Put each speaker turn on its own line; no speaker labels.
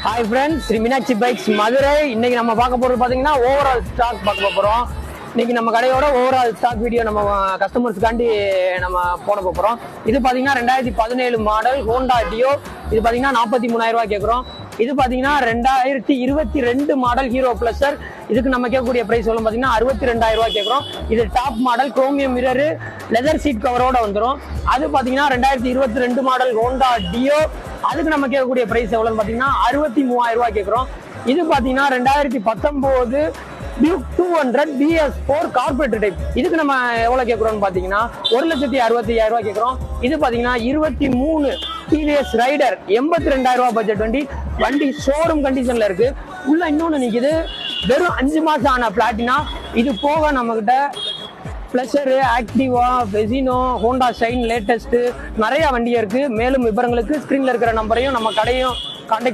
Hi friends, Sri Meenakshi Bikes Madurai. இன்னைக்கு நம்ம பார்க்க போறது பாத்தீங்கன்னா ஓவரால் ஸ்டாக் பார்க்க போறோம். இன்னைக்கு நம்ம கடையோட ஓவரால் ஸ்டாக் வீடியோ நம்ம கஸ்டமர்ஸ்காண்டி நம்ம போட போறோம். இது பாத்தீங்கன்னா 2017 மாடல் Honda Dio. இது பாத்தீங்கன்னா 43,000 ரூபாய் கேக்குறோம். இது பாத்தீங்கன்னா 2022 மாடல் ஹீரோ பிளஸர். இதுக்கு நம்ம கேட்கக்கூடிய பிரைஸ் எவ்வளவு பாத்தீங்கன்னா 62,000 ரூபாய் கேக்குறோம். இது top model chromium mirror leather seat கவரோட வந்துடும். அது பாத்தீங்கன்னா 2022 மாடல் Honda Dio. அதுக்கு நம்ம கேட்கக்கூடிய பிரைஸ் எவ்வளவுன்னு பாத்தீங்கன்னா 63,000 ரூபாய் கேட்கிறோம். இது பாத்தீங்கன்னா 2019 Duke 200 BS4 கார்பரேட் டைப். இதுக்கு நம்ம எவ்வளவு கேட்கிறோம்னு பாத்தீங்கன்னா 1,65,000 ரூபாய் கேட்கிறோம். இது பாத்தீங்கன்னா 23 TVS ரைடர் 82,000 ரூபாய் பட்ஜெட் வண்டி ஷோரூம் கண்டிஷன்ல இருக்கு. உள்ள இன்னொன்னு நிக்குது, வெறும் 5 மாசம் ஆன பிளாட்டினா. இது போக நம்ம கிட்ட பிளஸர், ஆக்டிவா, வெசினோ, ஹோண்டா ஷைன் லேட்டஸ்ட் நிறைய வண்டி இருக்கு. மேலும் விவரங்களுக்கு ஸ்கிரீன்ல இருக்கிற நம்பரையும் நம்ம கடையும் கான்டாக்ட்